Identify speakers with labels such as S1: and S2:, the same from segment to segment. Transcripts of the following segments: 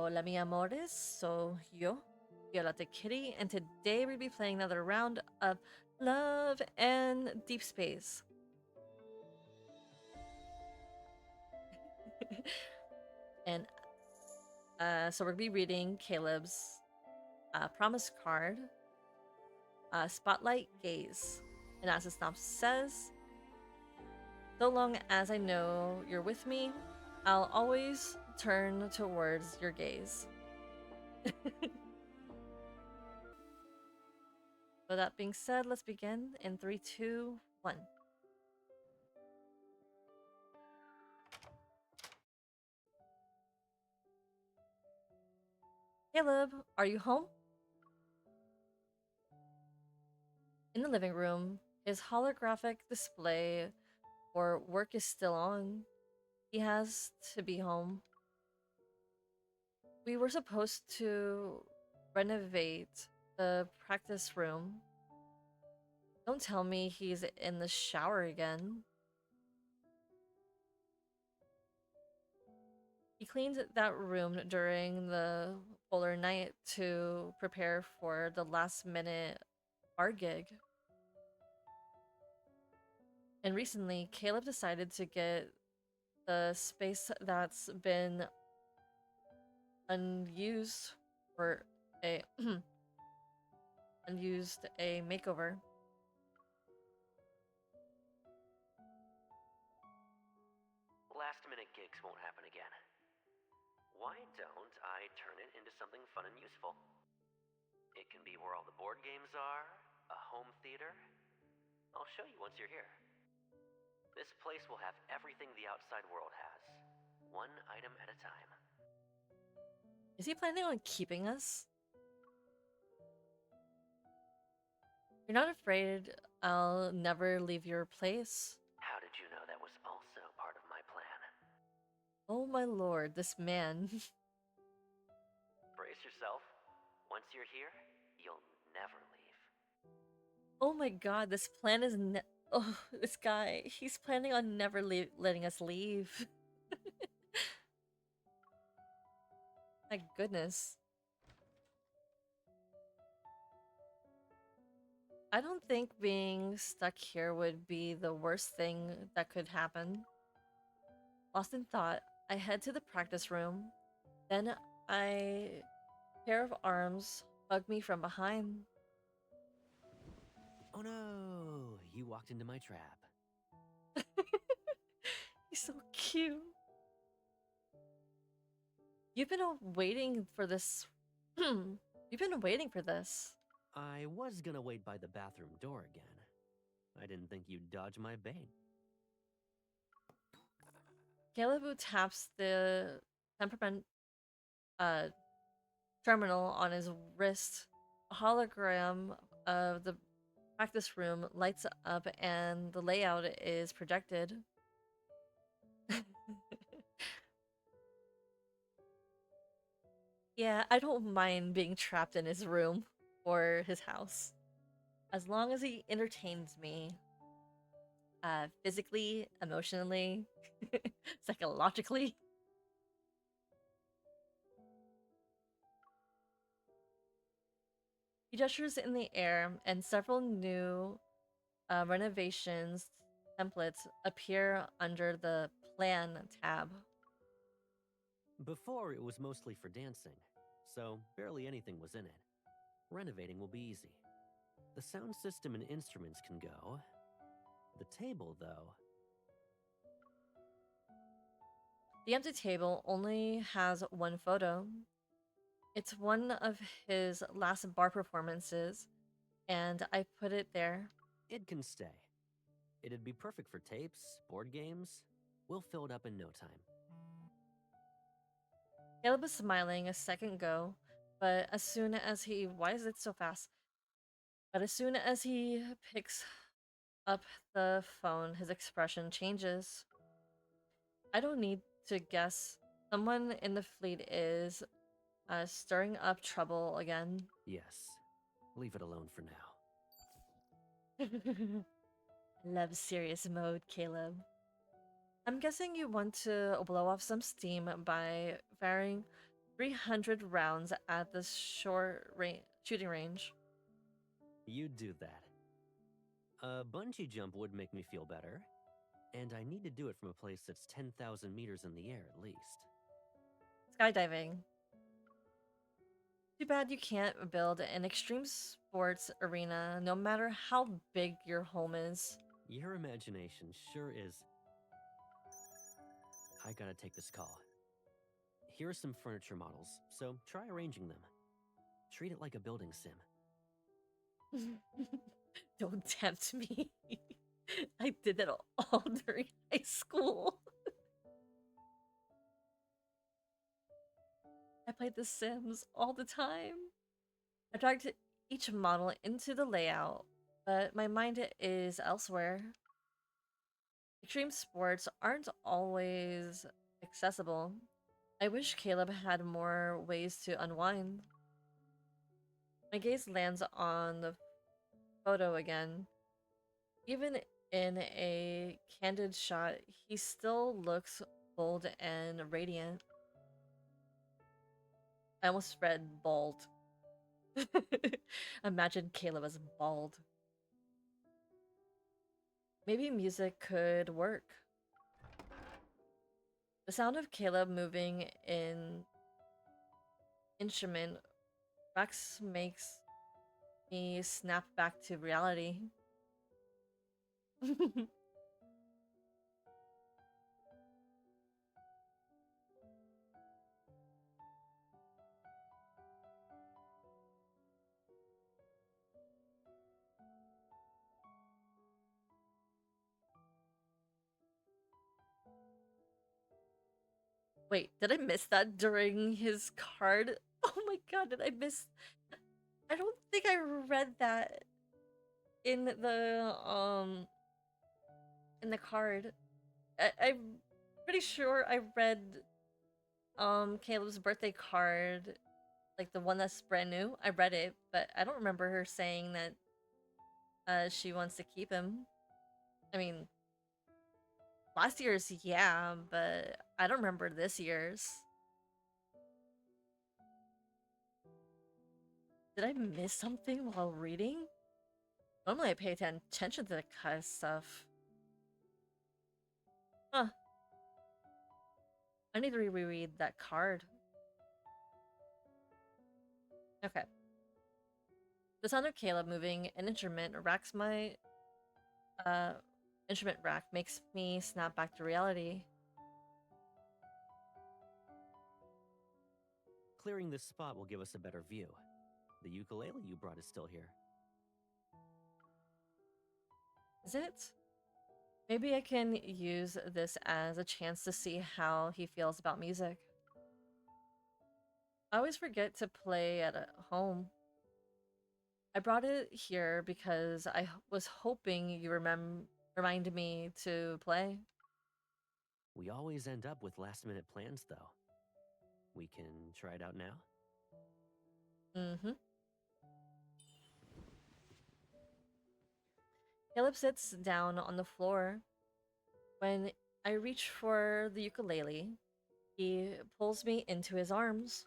S1: Hola, mi amores. So yo, Violeta Kitty, and today we'll be playing another round of Love and Deep Space. and so we'll be reading Caleb's promise card, Spotlight Gaze. And as the synopsis says, so long as I know you're with me, I'll always turn towards your gaze. So that being said, let's begin in 3, 2, 1. Caleb, are you home? In the living room, his holographic display for work is still on. He has to be home. We were supposed to renovate the practice room. Don't tell me he's in the shower again. He cleaned that room during the polar night to prepare for the last minute art gig. And recently, Caleb decided to get the space that's been unused for a unused a makeover.
S2: Last minute gigs won't happen again. Why don't I turn it into something fun and useful? It can be where all the board games are, a home theater. I'll show you once you're here. This place will have everything the outside world has, one item at a time.
S1: Is he planning on keeping us? You're not afraid I'll never leave your place?
S2: How did you know that was also part of my plan?
S1: Oh my lord, this man.
S2: Brace yourself. Once you're here, you'll never leave.
S1: Oh my god, this plan is oh, this guy. He's planning on never letting us leave. My goodness. I don't think being stuck here would be the worst thing that could happen. Lost in thought, I head to the practice room. Then a pair of arms hug me from behind.
S2: Oh no, you walked into my trap.
S1: He's so cute. You've been waiting for this. You've been waiting for this.
S2: I was gonna wait by the bathroom door again. I didn't think you'd dodge my bait.
S1: Caleb taps the temperament uh, terminal on his wrist. A hologram of the practice room lights up and the layout is projected. Yeah, I don't mind being trapped in his room or his house. As long as he entertains me, physically, emotionally, psychologically. He gestures in the air, and several new renovations templates appear under the Plan tab.
S2: Before, it was mostly for dancing, so barely anything was in it. Renovating will be easy. The sound system and instruments can go. The table, though.
S1: The empty table only has one photo. It's one of his last bar performances, and I put it there.
S2: It can stay. It'd be perfect for tapes, board games. We'll fill it up in no time.
S1: Caleb was smiling a second ago, but as soon as he. Why is it so fast? But as soon as he picks up the phone, his expression changes. I don't need to guess. Someone in the fleet is stirring up trouble again.
S2: Yes. Leave it alone for now.
S1: Love serious mode, Caleb. I'm guessing you want to blow off some steam by firing 300 rounds at the shooting range.
S2: You do that. A bungee jump would make me feel better, and I need to do it from a place that's 10,000 meters in the air at least.
S1: Skydiving. Too bad you can't build an extreme sports arena no matter how big your home is.
S2: Your imagination sure is. I gotta take this call. Here are some furniture models, so try arranging them. Treat it like a building sim.
S1: Don't tempt me. I did that all during high school. I played The Sims all the time. I dragged each model into the layout, but my mind is elsewhere. Extreme sports aren't always accessible. I wish Caleb had more ways to unwind. My gaze lands on the photo again. Even in a candid shot, he still looks bold and radiant. I almost read bald. Imagine Caleb as bald. Maybe music could work. The sound of Caleb moving in instrument racks makes me snap back to reality. Wait, did I miss that during his card? Oh my god, did I miss? I don't think I read that in the card. I'm pretty sure I read Caleb's birthday card, like the one that's brand new. I read it, but I don't remember her saying that she wants to keep him. I mean, last year's, yeah, but I don't remember this year's. Did I miss something while reading? Normally I pay attention to that kind of stuff. Huh. I need to reread that card. Okay. The sound of Caleb moving an instrument racks my uh instrument rack makes me snap back to reality.
S2: Clearing this spot will give us a better view. The ukulele you brought is still here.
S1: Is it? Maybe I can use this as a chance to see how he feels about music. I always forget to play at home. I brought it here because I was hoping you remind me to play.
S2: We always end up with last minute plans, though. We can try it out now?
S1: Mm-hmm. Caleb sits down on the floor. When I reach for the ukulele, he pulls me into his arms.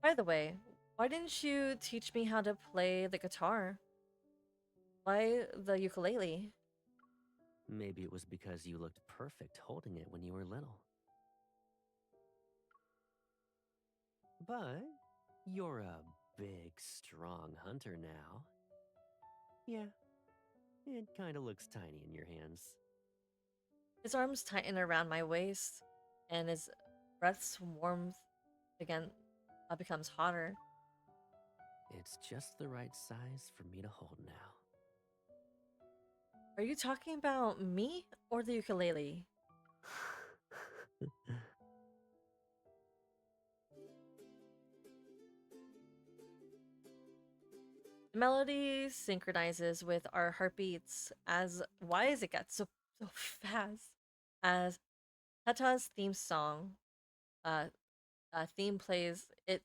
S1: By the way, why didn't you teach me how to play the guitar? Why the ukulele?
S2: Maybe it was because you looked perfect holding it when you were little. But you're a big, strong hunter now. Yeah, it kinda looks tiny in your hands.
S1: His arms tighten around my waist, and his breath's warmth again becomes hotter.
S2: It's just the right size for me to hold now.
S1: Are you talking about me or the ukulele? The melody synchronizes with our heartbeats as why is it got so fast? As Tata's theme song uh, theme plays, it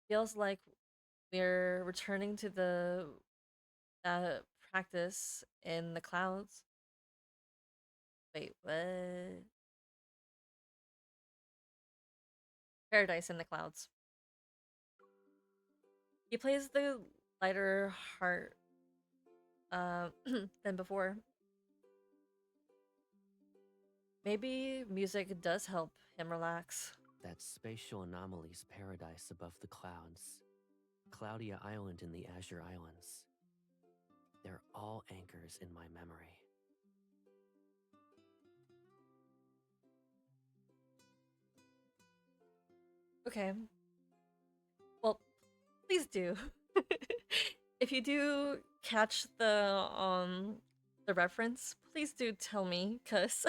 S1: feels like we're returning to the uh, practice in the clouds. Wait, what? Paradise in the Clouds. He plays the lighter heart than before. Maybe music does help him relax.
S2: That spatial anomaly's paradise above the clouds. Cloudia Island in the Azure Islands. They're all anchors in my memory.
S1: Okay. Well, please do. If you do catch the reference, please do tell me cuz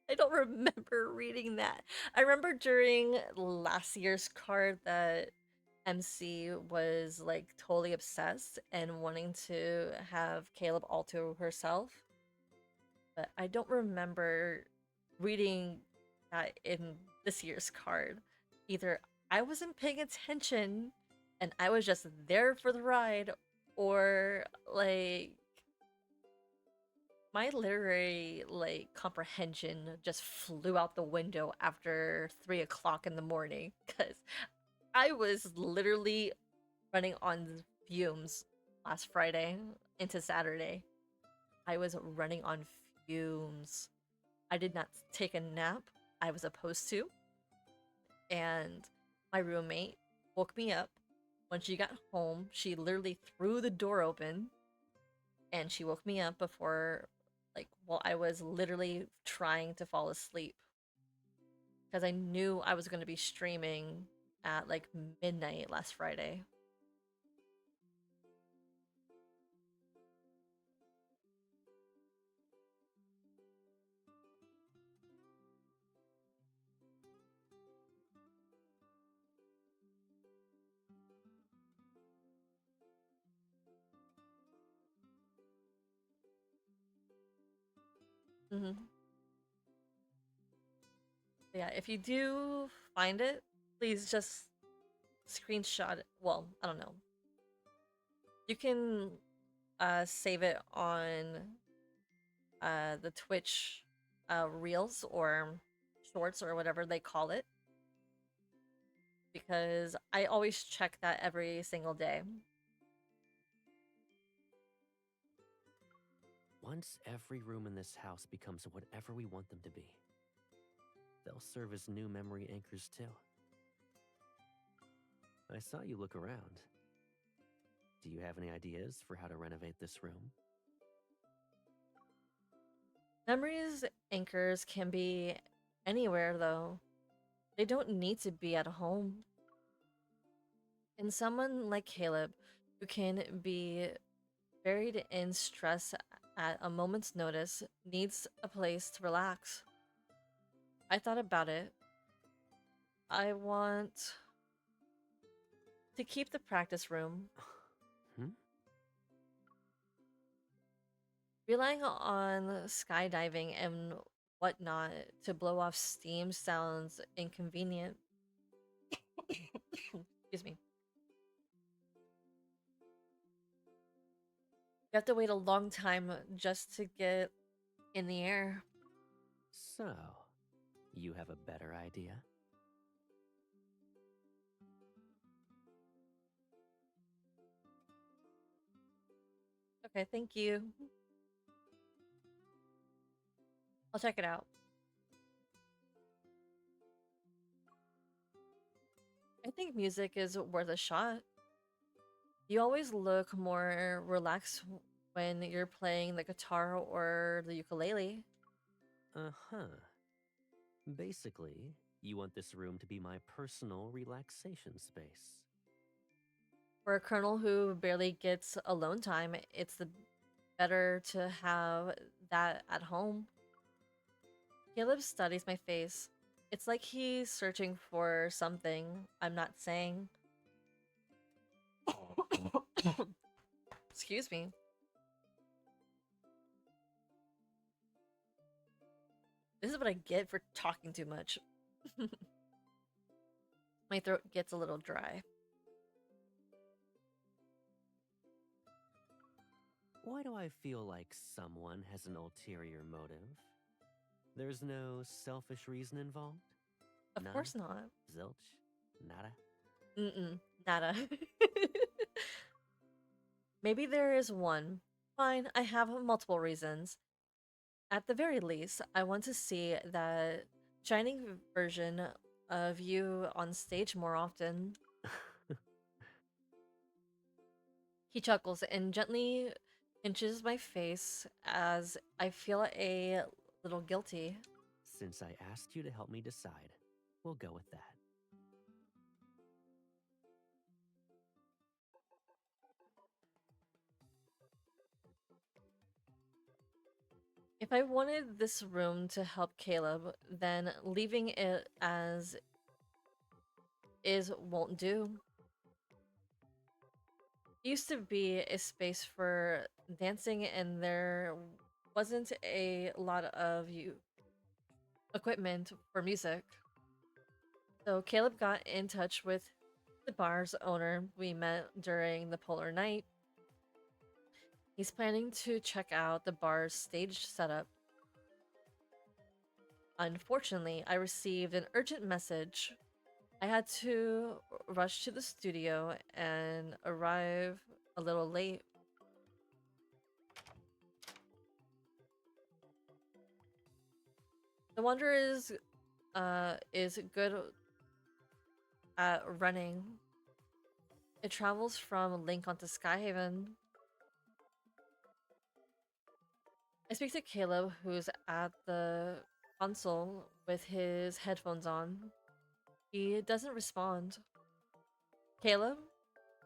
S1: I don't remember reading that. I remember during last year's card that MC was like totally obsessed and wanting to have Caleb alto herself, but I don't remember reading that in this year's card. Either I wasn't paying attention and I was just there for the ride, or like my literary like comprehension just flew out the window after 3 o'clock in the morning because I was literally running on fumes last Friday into Saturday. I was running on fumes. I did not take a nap. I was supposed to. And my roommate woke me up. When she got home, she literally threw the door open and she woke me up before, like, while I was literally trying to fall asleep. Because I knew I was going to be streaming at like midnight last Friday. Hmm. Yeah, if you do find it, please just screenshot it. Well, I don't know. You can save it on the Twitch reels or shorts or whatever they call it, because I always check that every single day.
S2: Once every room in this house becomes whatever we want them to be, they'll serve as new memory anchors too. I saw you look around. Do you have any ideas for how to renovate this room?
S1: Memories anchors can be anywhere though. They don't need to be at home. And someone like Caleb, who can be buried in stress at a moment's notice, needs a place to relax. I thought about it. I want to keep the practice room.
S2: Hmm?
S1: Relying on skydiving and whatnot to blow off steam sounds inconvenient. Excuse me. You have to wait a long time just to get in the air.
S2: So, you have a better idea?
S1: Okay, thank you. I'll check it out. I think music is worth a shot. You always look more relaxed when you're playing the guitar or the ukulele.
S2: Uh-huh. Basically, you want this room to be my personal relaxation space.
S1: For a colonel who barely gets alone time, it's the better to have that at home. Caleb studies my face. It's like he's searching for something I'm not saying. Excuse me. This is what I get for talking too much. My throat gets a little dry.
S2: Why do I feel like someone has an ulterior motive? There's no selfish reason involved?
S1: Of
S2: None?
S1: course not.
S2: Zilch? Nada?
S1: Mm-mm, nada. Maybe there is one. Fine, I have multiple reasons. At the very least, I want to see that shining version of you on stage more often. He chuckles and gently pinches my face as I feel a little guilty.
S2: Since I asked you to help me decide, we'll go with that.
S1: If I wanted this room to help Caleb, then leaving it as is won't do. It used to be a space for dancing, and there wasn't a lot of equipment for music. So Caleb got in touch with the bar's owner we met during the Polar Night. He's planning to check out the bar's stage setup. Unfortunately, I received an urgent message. I had to rush to the studio and arrive a little late. The Wanderer is good at running. It travels from Lincoln to Skyhaven. I speak to Caleb, who's at the console with his headphones on. He doesn't respond. Caleb?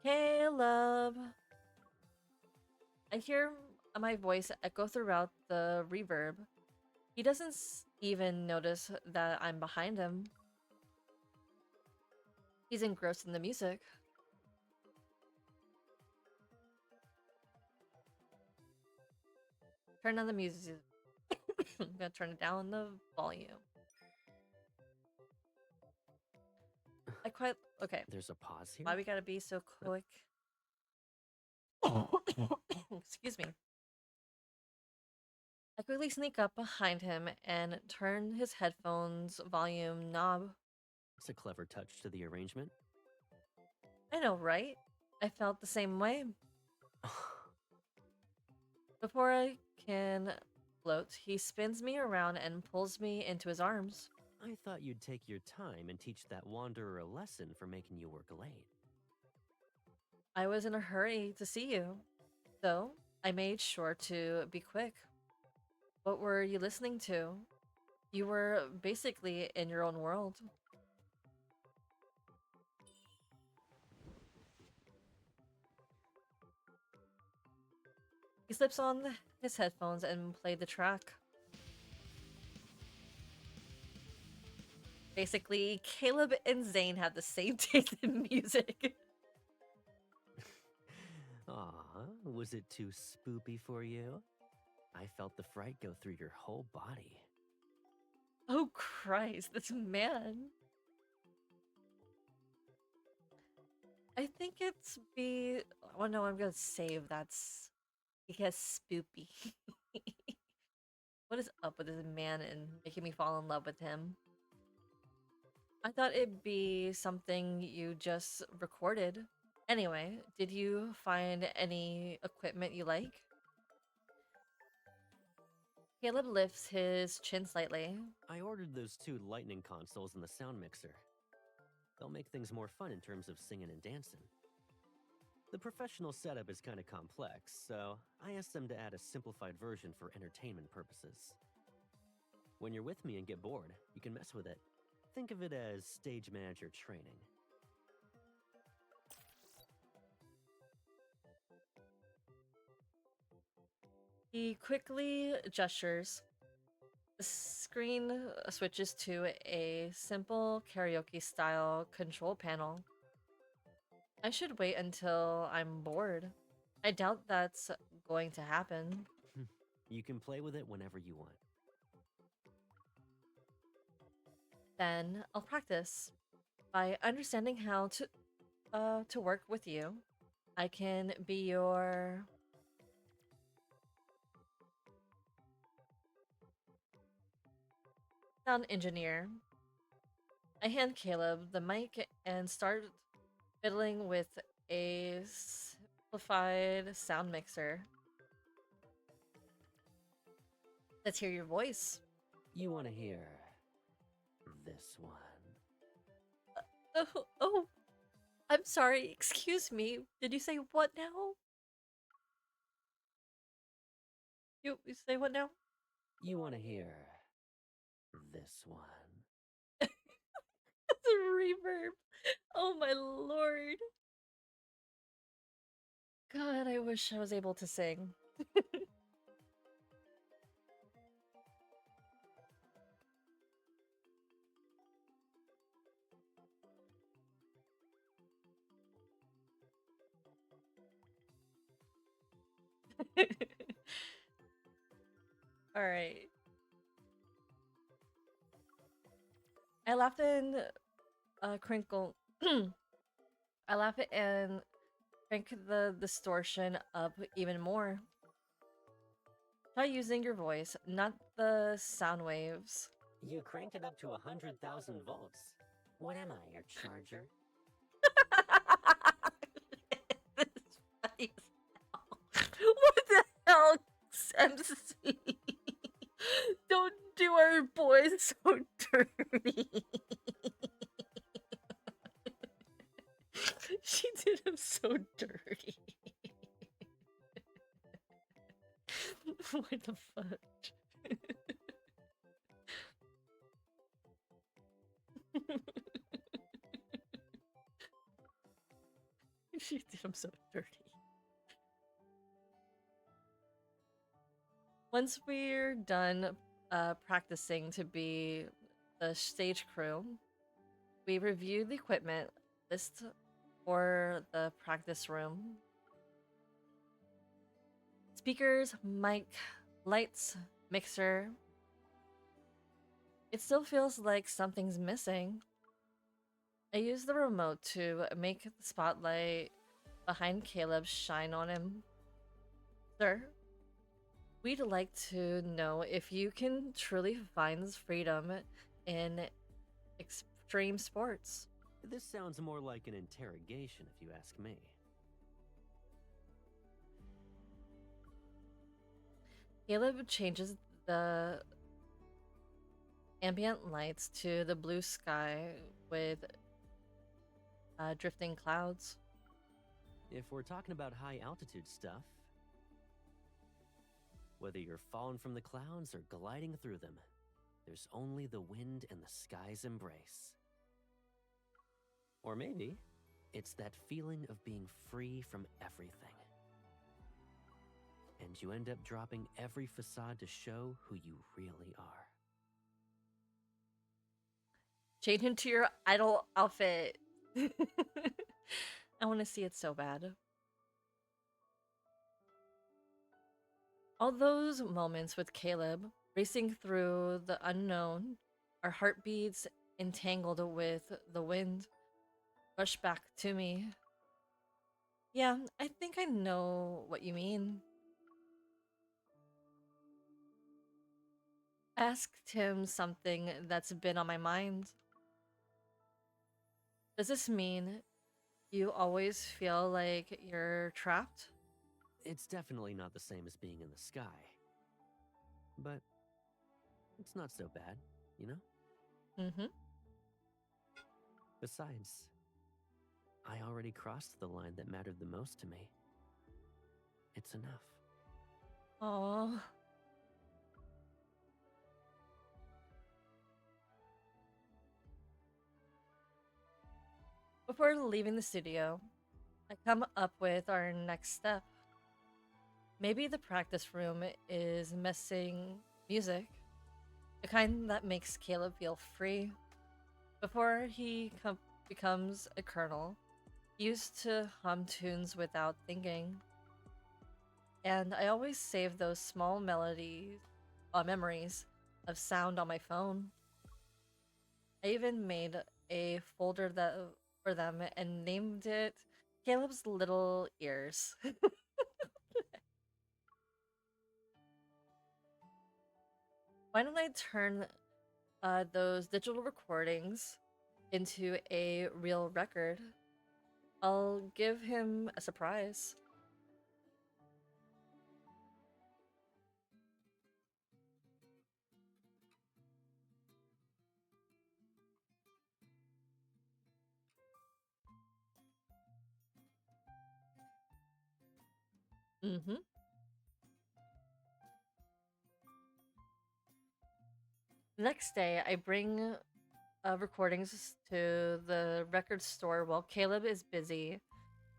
S1: Caleb! I hear my voice echo throughout the reverb. He doesn't even notice that I'm behind him. He's engrossed in the music. Turn on the music. I'm gonna turn it down the volume. I quite okay.
S2: There's a pause
S1: Why
S2: here?
S1: we gotta be so quick? Excuse me. I quickly sneak up behind him and turn his headphones volume knob.
S2: It's a clever touch to the arrangement.
S1: I know, right? I felt the same way. Before I can float, he spins me around and pulls me into his arms.
S2: I thought you'd take your time and teach that wanderer a lesson for making you work late.
S1: I was in a hurry to see you, so I made sure to be quick. What were you listening to? You were basically in your own world. He slips on his headphones and played the track. Basically, Caleb and Zane have the same taste in music.
S2: Aw, was it too spoopy for you? I felt the fright go through your whole body.
S1: Oh Christ, this man. I think it's be. Oh no, I'm gonna save that's because spoopy. What is up with this man and making me fall in love with him? I thought it'd be something you just recorded. Anyway, did you find any equipment you like? Caleb lifts his chin slightly.
S2: I ordered those two lightning consoles and the sound mixer. They'll make things more fun in terms of singing and dancing. The professional setup is kind of complex, so I asked them to add a simplified version for entertainment purposes. When you're with me and get bored, you can mess with it. Think of it as stage manager training.
S1: He quickly gestures. The screen switches to a simple karaoke style control panel. I should wait until I'm bored. I doubt that's going to happen.
S2: You can play with it whenever you want.
S1: Then I'll practice. By understanding how to work with you, I can be your sound engineer. I hand Caleb the mic and start fiddling with a simplified sound mixer. Let's hear your voice.
S2: You want to hear this one?
S1: Oh, I'm sorry. Excuse me. Did you say what now? You say what now?
S2: You want to hear this one?
S1: That's a reverb. Oh my lord. God, I wish I was able to sing. All right. I laughed and crinkle. I laugh it and crank the distortion up even more. Try using your voice, not the sound waves.
S2: You cranked it up to 100,000 volts. What am I, your charger?
S1: This is funny as hell. What the hell, MC? Don't do our boys so dirty. She did him so dirty. What the fudge? She did him so dirty. Once we're done practicing to be the stage crew, we review the equipment list for the practice room. Speakers, mic, lights, mixer. It still feels like something's missing. I use the remote to make the spotlight behind Caleb shine on him. Sir, we'd like to know if you can truly find freedom in extreme sports.
S2: This sounds more like an interrogation, if you ask me.
S1: Caleb changes the ambient lights to the blue sky with drifting clouds.
S2: If we're talking about high altitude stuff, whether you're falling from the clouds or gliding through them, there's only the wind and the sky's embrace. Or maybe it's that feeling of being free from everything. And you end up dropping every facade to show who you really are.
S1: Change into your idol outfit. I want to see it so bad. All those moments with Caleb, racing through the unknown, our heartbeats entangled with the wind, rush back to me. Yeah, I think I know what you mean. Asked him something that's been on my mind. Does this mean you always feel like you're trapped?
S2: It's definitely not the same as being in the sky. But it's not so bad, you know?
S1: Mm-hmm.
S2: Besides, I already crossed the line that mattered the most to me. It's enough.
S1: Aww. Before leaving the studio, I come up with our next step. Maybe the practice room is missing music, the kind that makes Caleb feel free. Before he becomes a colonel, he used to hum tunes without thinking. And I always save those small memories of sound on my phone. I even made a folder for them and named it Caleb's Little Ears. Why don't I turn those digital recordings into a real record. I'll give him a surprise. Hmm. The next day, I bring recordings to the record store while Caleb is busy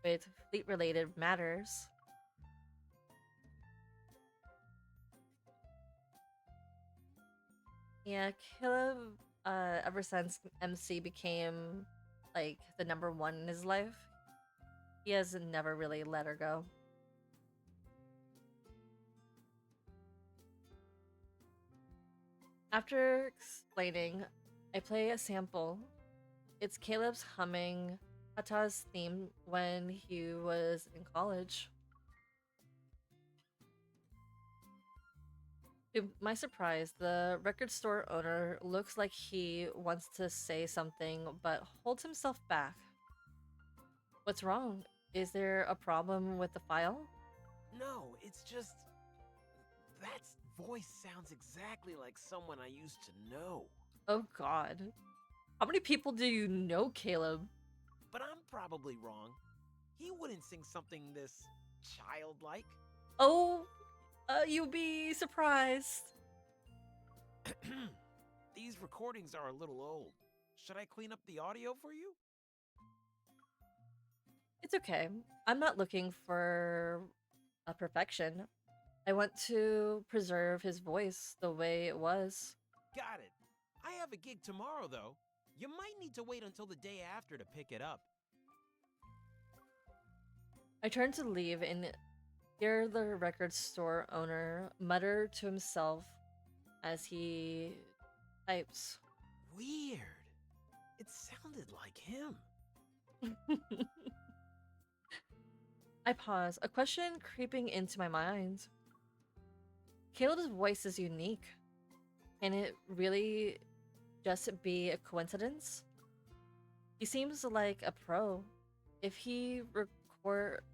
S1: with fleet related matters. Yeah, Caleb, ever since MC became like the number one in his life, he has never really let her go. After explaining, I play a sample. It's Caleb's humming Hata's theme when he was in college. To my surprise, the record store owner looks like he wants to say something but holds himself back. What's wrong? Is there a problem with the file?
S3: No, it's just. That voice sounds exactly like someone I used to know.
S1: Oh god. How many people do you know, Caleb?
S3: But I'm probably wrong. He wouldn't sing something this childlike.
S1: Oh, you'll be surprised.
S3: These recordings are a little old. Should I clean up the audio for you?
S1: It's okay. I'm not looking for a perfection. I want to preserve his voice the way it was.
S3: Got it. I have a gig tomorrow, though. You might need to wait until the day after to pick it up.
S1: I turn to leave and hear the record store owner mutter to himself as he types.
S3: Weird. It sounded like him.
S1: I pause, a question creeping into my mind. Caleb's voice is unique. Can it really just be a coincidence? He seems like a pro. If he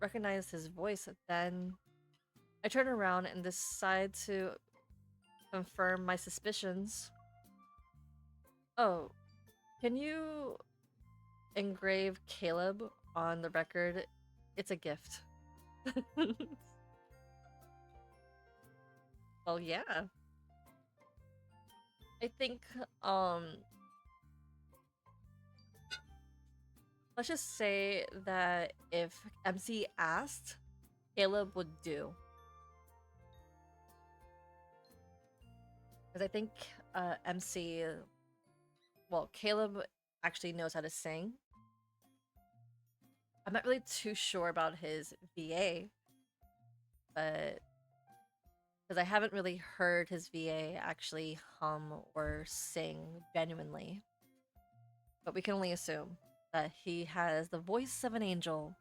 S1: recognized his voice, then I turn around and decide to confirm my suspicions. Oh, can you engrave Caleb on the record? It's a gift. Well, yeah. I think let's just say that if MC asked, Caleb would do. Because I think MC, well, Caleb actually knows how to sing. I'm not really too sure about his VA, but because I haven't really heard his VA actually hum or sing genuinely. But we can only assume that he has the voice of an angel,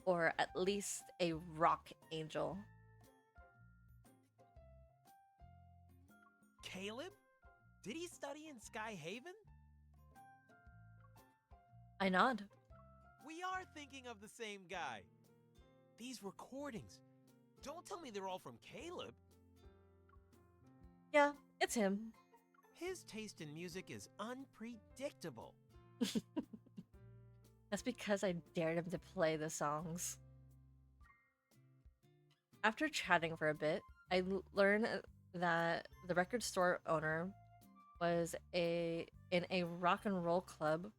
S1: or at least a rock angel.
S3: Caleb? Did he study in Sky Haven?
S1: I nod.
S3: We are thinking of the same guy. These recordings. Don't tell me they're all from Caleb.
S1: Yeah, it's him.
S3: His taste in music is unpredictable.
S1: That's because I dared him to play the songs. After chatting for a bit, I learned that the record store owner was in a rock and roll club.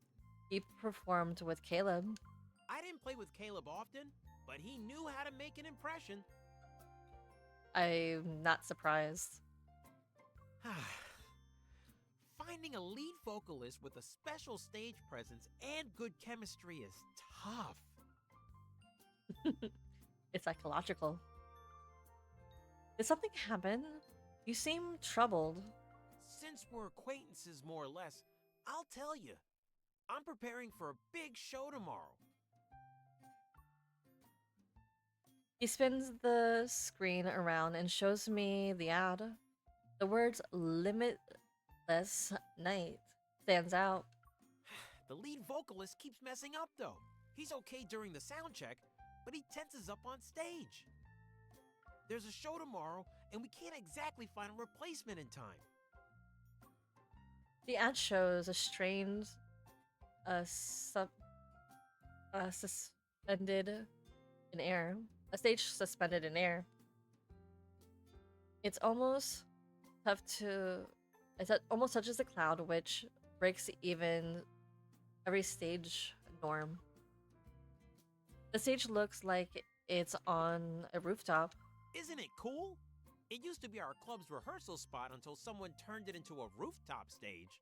S1: He performed with Caleb.
S3: I didn't play with Caleb often, but he knew how to make an impression.
S1: I'm not surprised.
S3: Finding a lead vocalist with a special stage presence and good chemistry is tough.
S1: It's psychological. Did something happen? You seem troubled.
S3: Since we're acquaintances more or less, I'll tell you. I'm preparing for a big show tomorrow.
S1: He spins the screen around and shows me the ad. The words limitless night stands out.
S3: The lead vocalist keeps messing up, though. He's okay during the sound check, but he tenses up on stage. There's a show tomorrow, and we can't exactly find a replacement in time.
S1: The ad shows a strange, uh, sub, suspended in air, a stage suspended in air. It's almost tough to, almost touches the cloud, which breaks even every stage norm. The stage looks like it's on a rooftop.
S3: Isn't it cool? It used to be our club's rehearsal spot until someone turned it into a rooftop stage.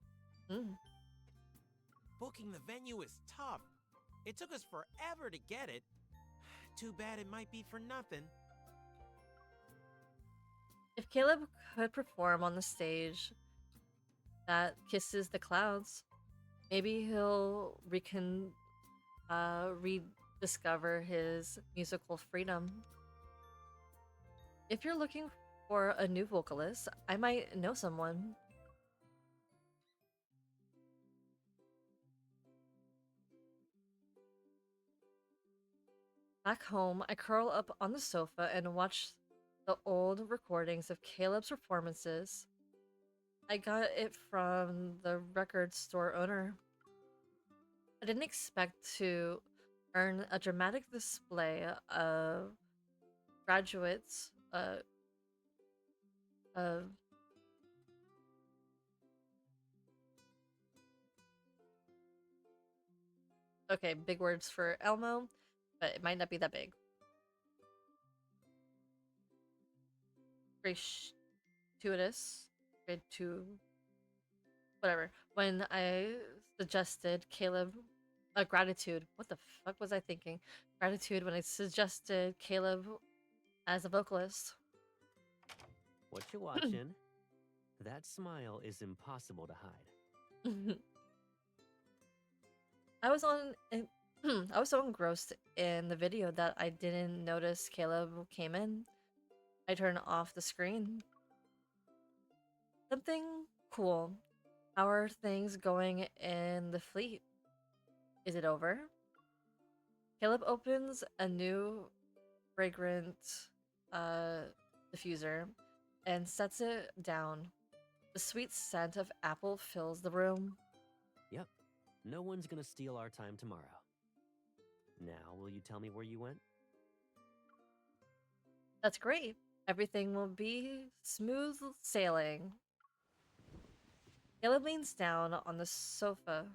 S1: Mm.
S3: Booking the venue is tough. It took us forever to get it. Too bad it might be for nothing.
S1: If Caleb could perform on the stage that kisses the clouds, maybe he'll rediscover his musical freedom. If you're looking for a new vocalist, I might know someone. Back home, I curl up on the sofa and watch the old recordings of Caleb's performances. I got it from the record store owner. I didn't expect to earn a dramatic display of graduates of okay, big words for Elmo, but it might not be that big. Gratuitous, gratu, whatever. When I suggested Caleb, gratitude. What the fuck was I thinking? Gratitude when I suggested Caleb as a vocalist.
S2: What you watching? That smile is impossible to hide.
S1: I was on. I was so engrossed in the video that I didn't notice Caleb came in. I turned off the screen. Something cool. How are things going in the fleet? Is it over? Caleb opens a new fragrant uh, diffuser and sets it down. The sweet scent of apple fills the room.
S2: Yep, no one's gonna steal our time tomorrow. Now, will you tell me where you went?
S1: That's great. Everything will be smooth sailing. Caleb leans down on the sofa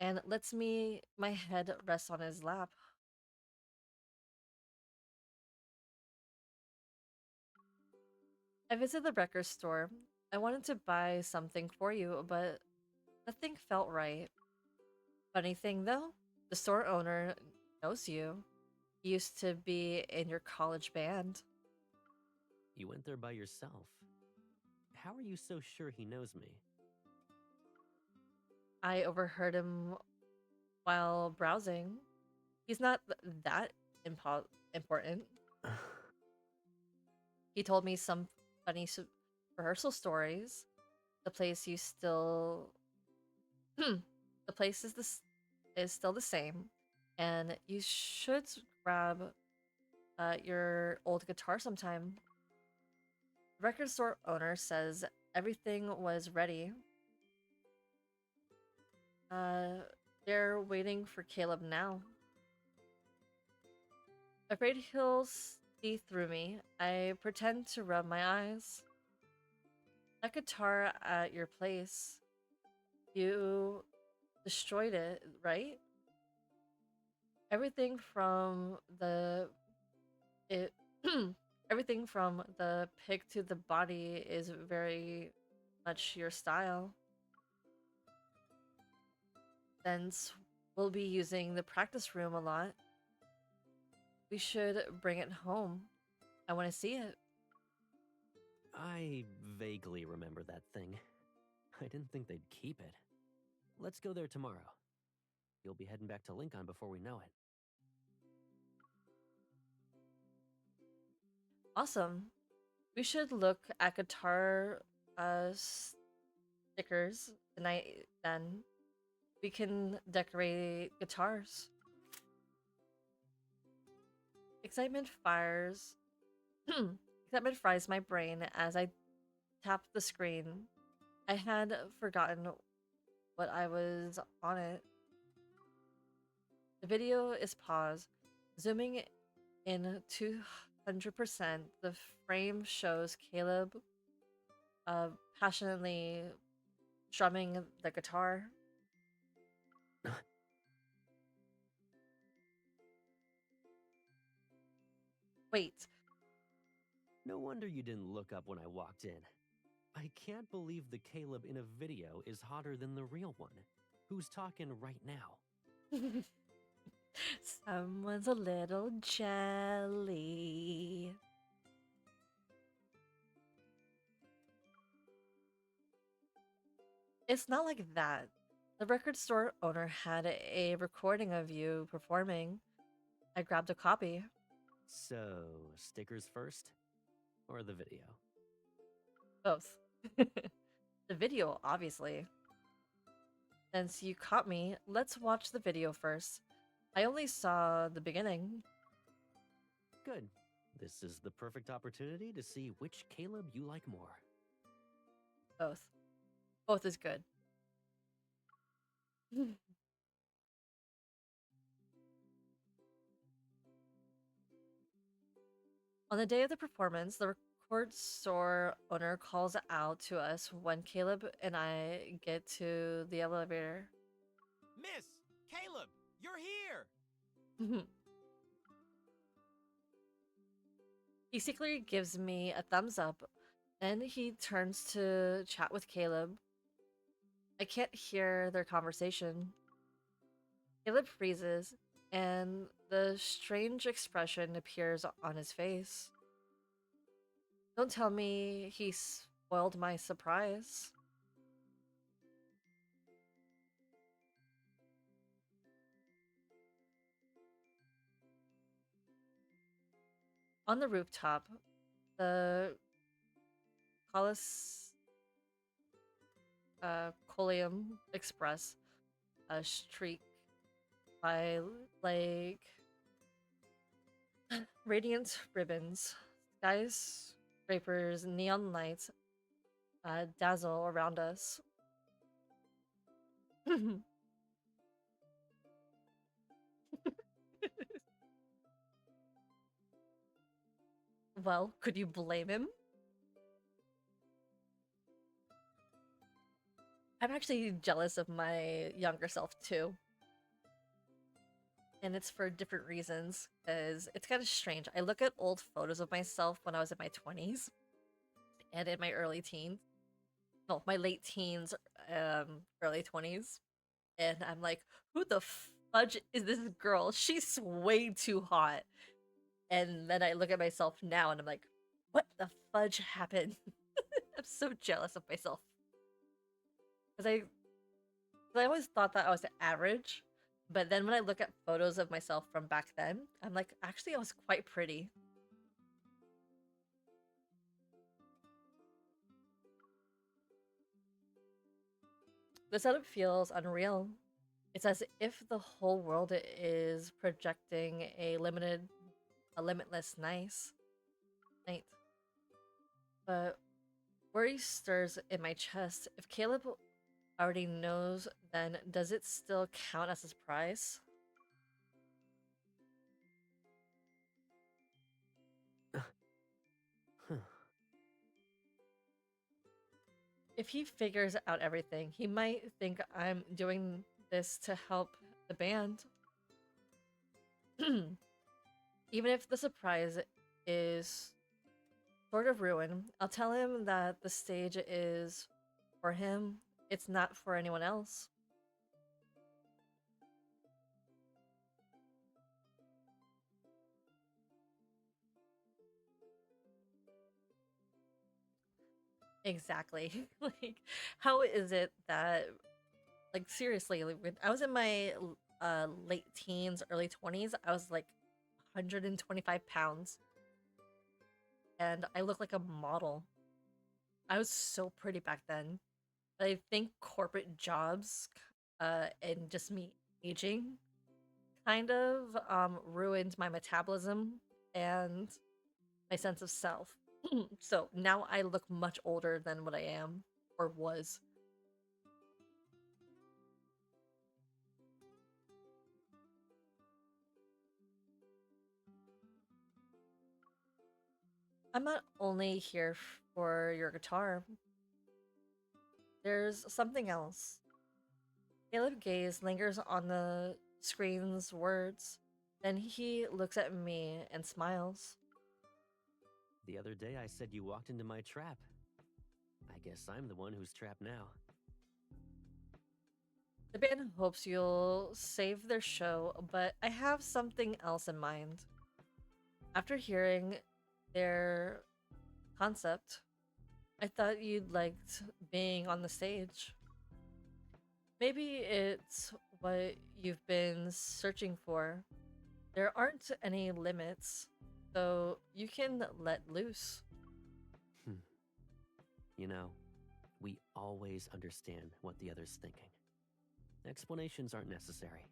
S1: and lets my head rest on his lap. I visited the record store. I wanted to buy something for you, but nothing felt right. Funny thing though, the store owner knows you. He used to be in your college band.
S2: You went there by yourself. How are you so sure he knows me?
S1: I overheard him while browsing. He's not that important. He told me some funny rehearsal stories. The place you still, the place is still the same, and you should grab your old guitar sometime. The record store owner says everything was ready. Uh, they're waiting for Caleb now. Afraid he'll see through me, I pretend to rub my eyes. That guitar at your place, you destroyed it, right? Everything from the it everything from the pick to the body is very much your style. Since we'll be using the practice room a lot, we should bring it home. I want to see it.
S2: I vaguely remember that thing. I didn't think they'd keep it. Let's go there tomorrow. You'll be heading back to Lincoln before we know it.
S1: Awesome. We should look at guitar sticker stickers tonight, then we can decorate guitars. Excitement fires. Excitement fries my brain as I tap the screen. I had forgotten what I was on it. The video is paused. Zooming in 200%, the frame shows Caleb uh, passionately strumming the guitar. Wait,
S2: No wonder you didn't look up when I walked in. I can't believe the Caleb in a video is hotter than the real one. Who's talking right now?
S1: someone's a little jelly. It's not like that. The record store owner had a recording of you performing. I grabbed a copy.
S2: So, stickers first? Or the video?
S1: Both. The video, obviously. Since you caught me, let's watch the video first. I only saw the beginning.
S2: Good. This is the perfect opportunity to see which Caleb you like more.
S1: Both. Both is good. On the day of the performance, the record store owner calls out to us when Caleb and I get to the elevator.
S3: Miss, Caleb, you're here!
S1: He secretly gives me a thumbs up, then he turns to chat with Caleb. I can't hear their conversation. Caleb freezes, and the strange expression appears on his face. Don't tell me he spoiled my surprise. On the rooftop, the Colis Coleum Express a streak by like radiant ribbons, skyscrapers, neon lights dazzle around us. Well, could you blame him? I'm actually jealous of my younger self too. And it's for different reasons, because it's kind of strange. I look at old photos of myself when I was in my 20s and in my early teens. No, my late teens, early 20s. And I'm like, who the fudge is this girl? She's way too hot. And then I look at myself now and I'm like, what the fudge happened? I'm so jealous of myself. Because I always thought that I was average. But then when I look at photos of myself from back then, I'm like, actually, I was quite pretty. The setup feels unreal. It's as if the whole world is projecting a limitless night. But worry stirs in my chest. If Caleb already knows, then does it still count as a surprise? If he figures out everything, he might think I'm doing this to help the band. Even if the surprise is sort of ruined, I'll tell him that the stage is for him, it's not for anyone else. Exactly. Like, how is it that, like, seriously, like, when I was in my late teens, early 20s, I was like 125 pounds and I look like a model. I was so pretty back then. I think corporate jobs, and just me aging kind of ruined my metabolism and my sense of self. So now I look much older than what I am or was. I'm not only here for your guitar, there's something else. Caleb gaze lingers on the screen's words. Then he looks at me and smiles.
S2: The other day I said you walked into my trap. I guess I'm the one who's trapped now.
S1: The band hopes you'll save their show, but I have something else in mind. After hearing their concept, I thought you'd liked being on the stage. Maybe it's what you've been searching for. There aren't any limits, so you can let loose.
S2: Hmm. You know, we always understand what the other's thinking. Explanations aren't necessary.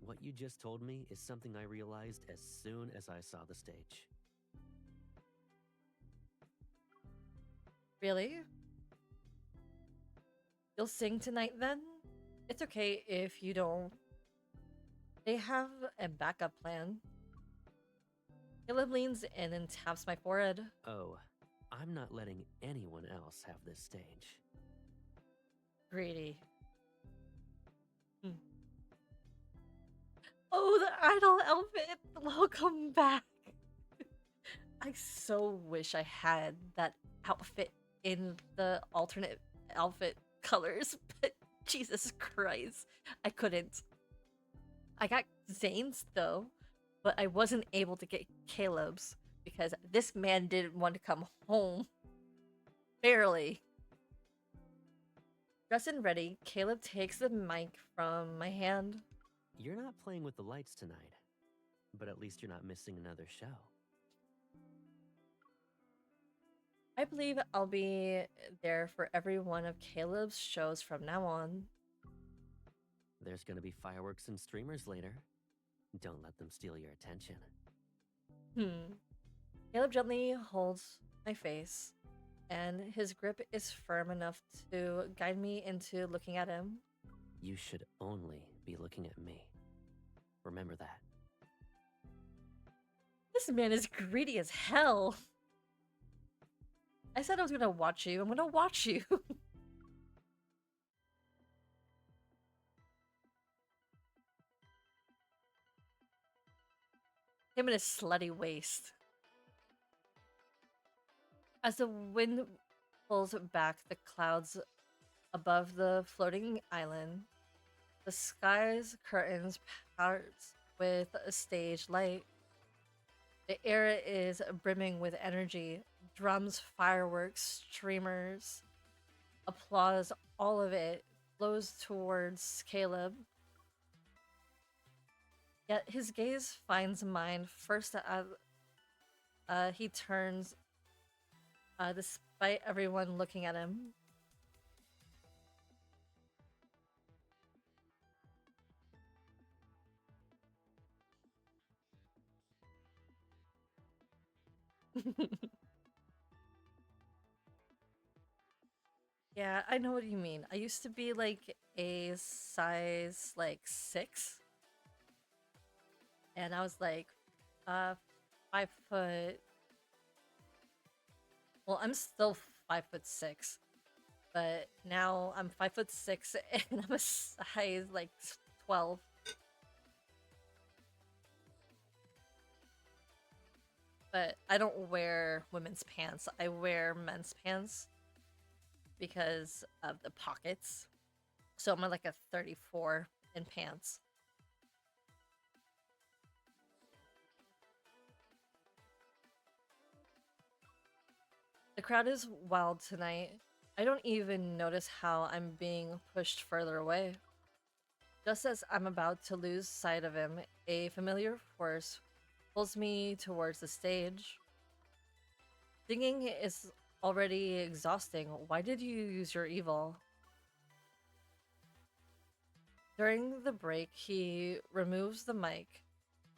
S2: What you just told me is something I realized as soon as I saw the stage.
S1: Really? You'll sing tonight then? It's okay if you don't. They have a backup plan. Caleb leans in and taps my forehead.
S2: Oh, I'm not letting anyone else have this stage.
S1: Greedy. Hmm. Oh, the idol outfit! Welcome back! I so wish I had that outfit in the alternate outfit colors, but Jesus Christ, I couldn't. I got Zane's though, but I wasn't able to get Caleb's because this man didn't want to come home. Barely. Dressed and ready, Caleb takes the mic from my hand.
S2: You're not playing with the lights tonight, but at least you're not missing another show.
S1: I believe I'll be there for every one of Caleb's shows from now on.
S2: There's gonna be fireworks and streamers later. Don't let them steal your attention.
S1: Caleb gently holds my face, and his grip is firm enough to guide me into looking at him.
S2: You should only be looking at me. Remember that.
S1: This man is greedy as hell. I said I was gonna watch you. I'm gonna watch you. Him and his slutty waist. As the wind pulls back the clouds above the floating island, the sky's curtains parts with a stage light. The air is brimming with energy. Drums, fireworks, streamers, applause, all of it flows towards Caleb. Yet his gaze finds mine first as he turns, despite everyone looking at him. Yeah, I know what you mean. I used to be like a size like 6, and I was like 5 foot. Well, I'm still 5'6", but now I'm 5'6" and I'm a size like 12. But I don't wear women's pants. I wear men's pants because of the pockets. So I'm like a 34 in pants. The crowd is wild tonight. I don't even notice how I'm being pushed further away. Just as I'm about to lose sight of him, a familiar force pulls me towards the stage. Singing is already exhausting. Why did you use your evil? During the break, he removes the mic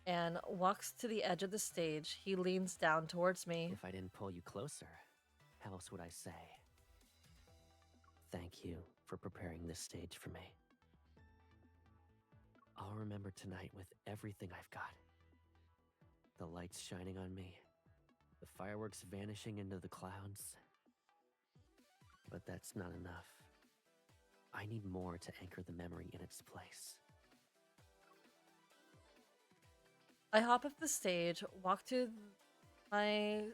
S1: and walks to the edge of the stage. He leans down towards me.
S2: If I didn't pull you closer, how else would I say? Thank you for preparing this stage for me. I'll remember tonight with everything I've got. The lights shining on me, the fireworks vanishing into the clouds. But that's not enough. I need more to anchor the memory in its place.
S1: I hop off the stage, walk to my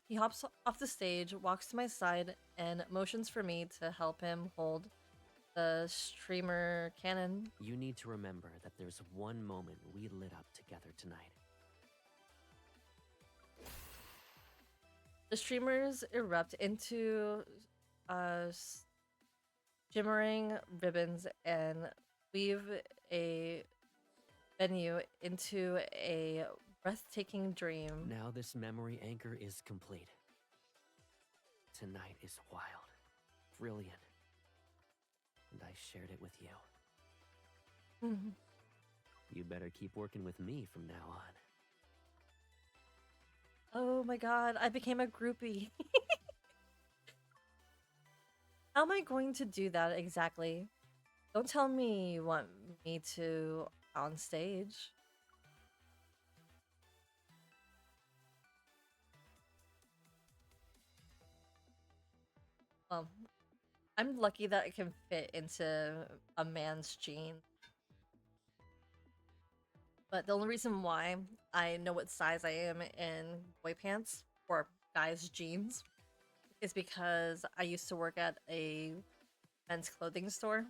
S1: he hops off the stage, walks to my side, and motions for me to help him hold the streamer cannon.
S2: You need to remember that there's one moment we lit up together tonight.
S1: The streamers erupt into shimmering ribbons and weave a venue into a breathtaking dream.
S2: Now this memory anchor is complete. Tonight is wild, brilliant, and I shared it with you.
S1: Mhm.
S2: You better keep working with me from now on.
S1: Oh my god, I became a groupie. How am I going to do that exactly? Don't tell me you want me to on stage. Well, I'm lucky that it can fit into a man's jeans. But the only reason why I know what size I am in boy pants or guys' jeans is because I used to work at a men's clothing store,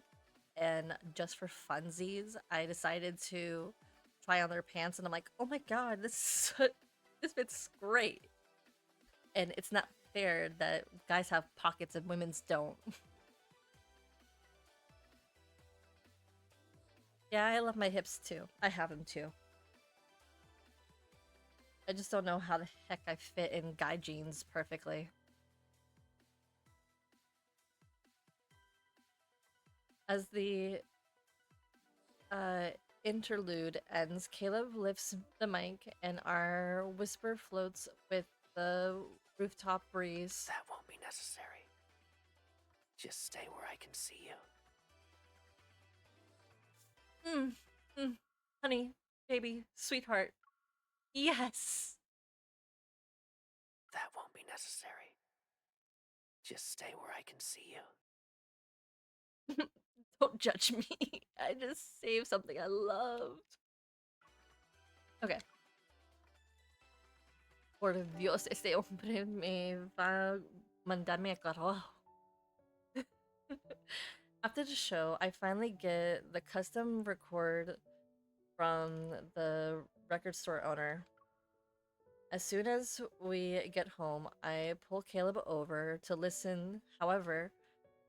S1: and just for funsies, I decided to try on their pants, and I'm like, oh my god, this fits great. And it's not fair that guys have pockets and women's don't. Yeah, I love my hips too. I have them too. I just don't know how the heck I fit in guy jeans perfectly. As the interlude ends, Caleb lifts the mic and our whisper floats with the rooftop breeze.
S2: That won't be necessary. Just stay where I can see you.
S1: Honey, baby, sweetheart. Yes!
S2: That won't be necessary. Just stay where I can see you.
S1: Don't judge me. I just saved something I loved. Okay. Por Dios, este hombre me va a mandarme a carajo. After the show, I finally get the custom record from the record store owner. As soon as we get home, I pull Caleb over to listen. However,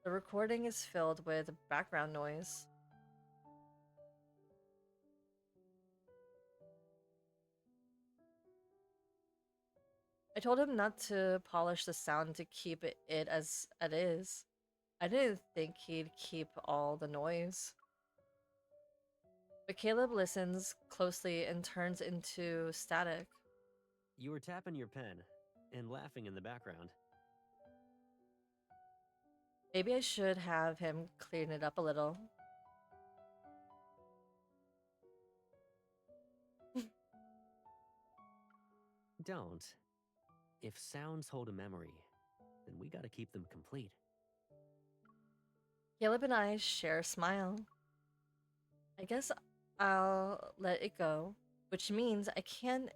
S1: the recording is filled with background noise. I told him not to polish the sound to keep it as it is. I didn't think he'd keep all the noise. But Caleb listens closely and turns into static.
S2: You were tapping your pen and laughing in the background.
S1: Maybe I should have him clean it up a little.
S2: Don't. If sounds hold a memory, then we gotta keep them complete.
S1: Caleb and I share a smile. I guess I'll let it go, which means I can't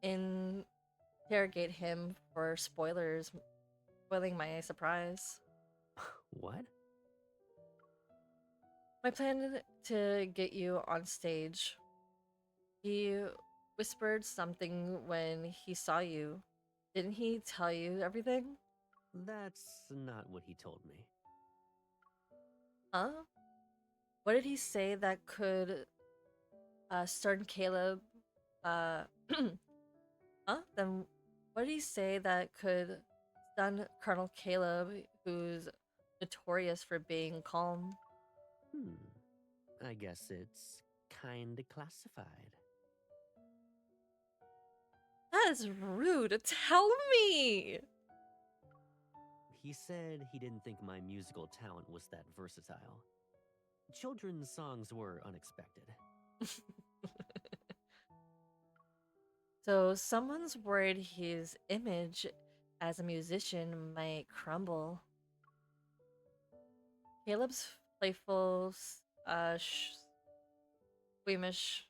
S1: interrogate him for spoiling my surprise.
S2: What?
S1: My plan to get you on stage. He whispered something when he saw you. Didn't he tell you everything?
S2: That's not what he told me.
S1: Huh? What did he say that could stern Caleb? Huh? Then what did he say that could done Colonel Caleb, who's notorious for being calm.
S2: Hmm. I guess it's kinda classified.
S1: That is rude. Tell me.
S2: He said he didn't think my musical talent was that versatile. Children's songs were unexpected.
S1: So someone's worried his image as a musician might crumble. Caleb's playful, squeamish.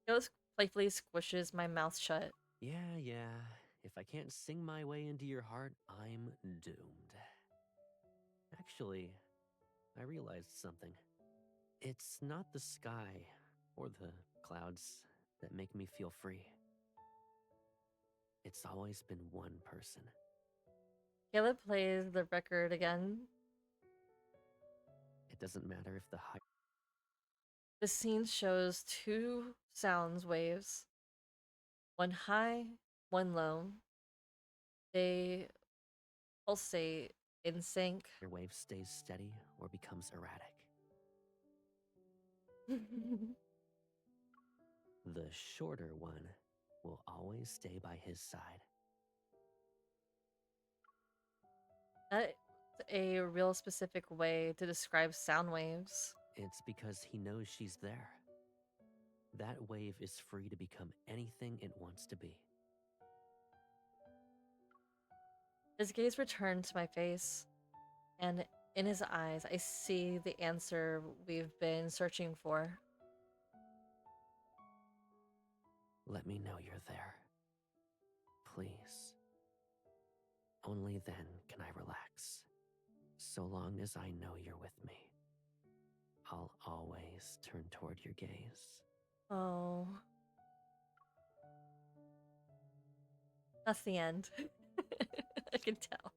S1: Caleb playfully squishes my mouth shut.
S2: Yeah. If I can't sing my way into your heart, I'm doomed. Actually, I realized something. It's not the sky or the clouds that make me feel free. It's always been one person.
S1: Caleb plays the record again.
S2: It doesn't matter if the high
S1: The scene shows two sounds waves, one high, one low. They pulsate in sync.
S2: wave stays steady or becomes erratic. The shorter one will always stay by his side.
S1: That's a real specific way to describe sound waves.
S2: It's because he knows she's there. That wave is free to become anything it wants to be.
S1: His gaze returned to my face, and in his eyes, I see the answer we've been searching for.
S2: Let me know you're there. Please. Only then can I relax. So long as I know you're with me, I'll always turn toward your gaze.
S1: Oh, that's the end. I can tell.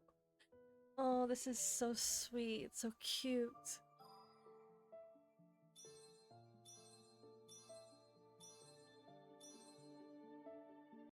S1: Oh, this is so sweet, so cute.